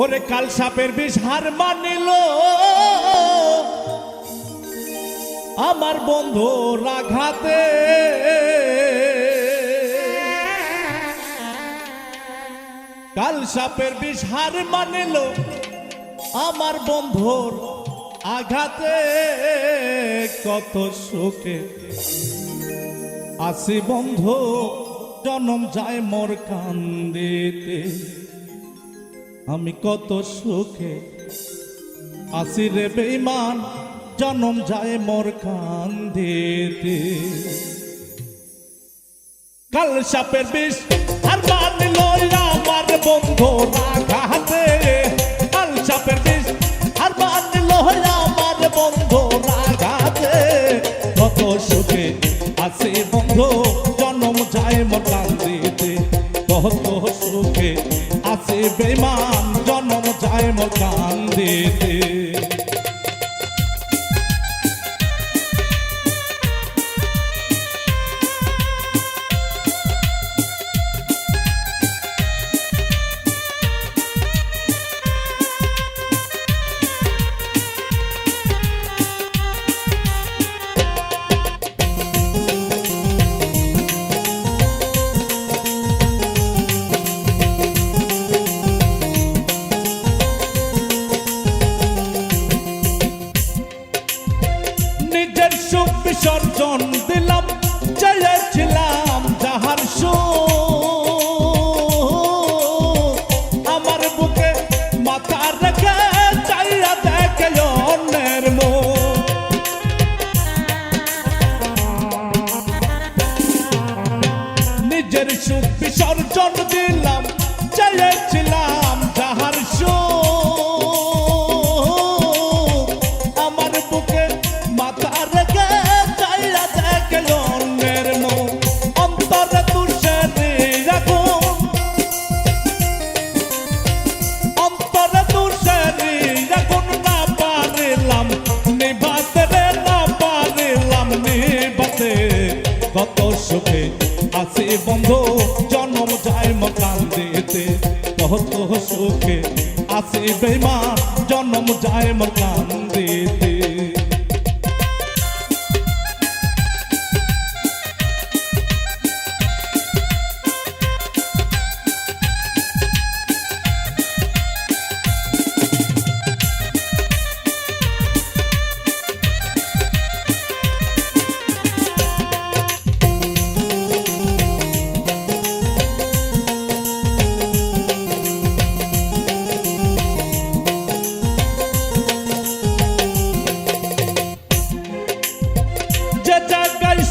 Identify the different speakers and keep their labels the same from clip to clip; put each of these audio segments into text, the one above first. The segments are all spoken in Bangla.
Speaker 1: ওরে কাল সাপের বিষ হার মানিল আমার বন্ধুর আঘাতে, কাল সাপের বিষ হার মানিল আমার বন্ধুর আঘাতে। কত সুখে আসি বন্ধু জনম যায় মোর কান্দিতে, আমি কত সুখে আসি রে বেঈমান জনম যায় মোর কান্দিতে। কাল সাপের বিষ আর মানিল আমার বন্ধুর আঘাতে, কাল সাপের বিষ আর মানিল আমার বন্ধুর আঘাতে। কত সুখে আসি বন্ধু জনম যায় মোর কান্দিতে, কত সুখে আসি বেঈমান জনম যায় মোর কান্দিতে। বিসর্জন দিলাম চেয়েছিলাম যাহার সুখ, আমার বুকে মাথা রেখে চাইয়া দেখে অন্যের মুখ। নিজের সুখ বিসর্জন দিলাম চেয়েছিলাম যাহার সুখ, আমার বুকে মাথা রেখে কত সুখে আসি বন্ধু জনম যায় মোর কান্দিতে, কত সুখে আসি বেঈমান জনম যায় মোর কান্দিতে।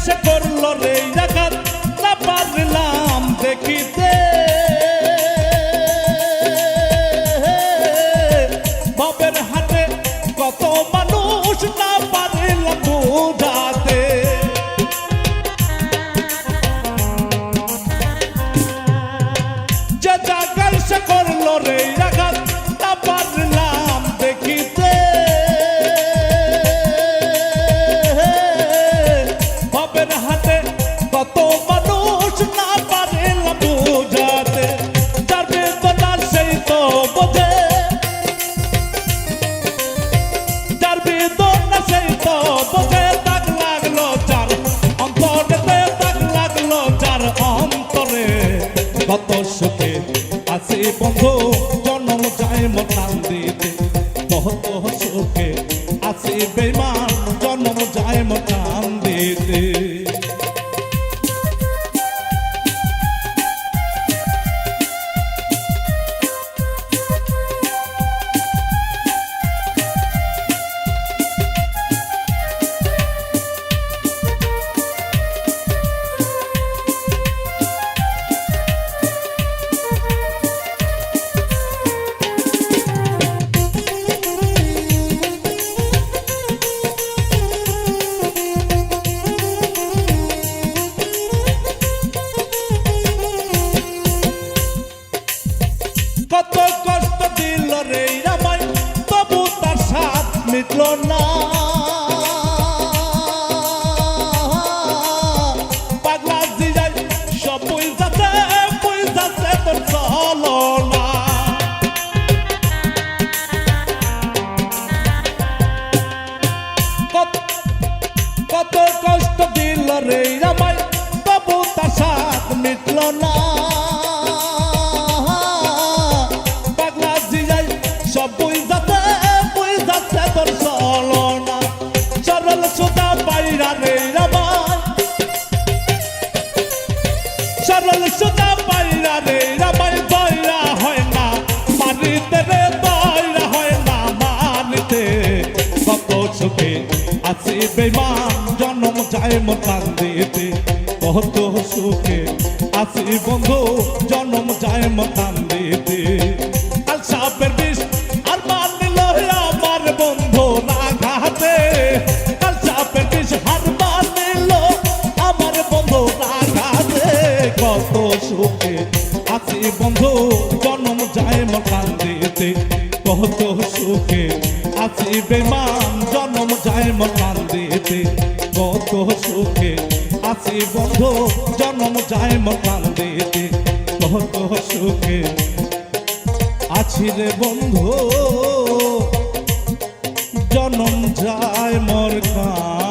Speaker 1: সে করলো রে আঘাত না পারলাম দেখিতে, বাবের হাতে কত মানুষ না পারলাম বুঝাতে। যে জায়গায় সে করলো রে আঘাত না পারলাম দেখিতে, হাতে কত মানুষ না পারলাম বুঝাতে। যার বেদনা সেই তো বোঝে, যার বেদনা সেই তো বোঝে। দাগ লাগলো যার অন্তরে, দাগ লাগলো যার অন্তরে। কত সুখে আসি বন্ধু জনম যায় মোর কান্দিতে, কত সুখে আসি বেঈমান জনম যায় মোর কান্দিতে। কত কষ্ট দিল রে আমায় তবু তার সাথ মিটল না, পাগলা জিয়াই সব বুঝাতে তোর চলো না। মাটিতে রে দয়রা হয় না মানিতে কত সুখে আছি বেমান জন্ম যায় মন কান্দিতে কত সুখে আছি বন্ধু জন্ম যায় মন কান্দিতে কাল সাপের বিষ আর মানিল আমার বন্ধু রাঘাতে কাল সাপের বিষ আর মানিল আমার বন্ধু রাঘাতে কত সুখে আছি বন্ধু জন্ম যায় মন কান্দিতে কত সুখে আছি বেমান জন্ম যায় মন কান্দিতে কত সুখে আছি বন্ধু জন্ম যায় মন কান্দিতে কত সুখে আছি রে বন্ধু জন্ম যায় মোর কান্দিতে।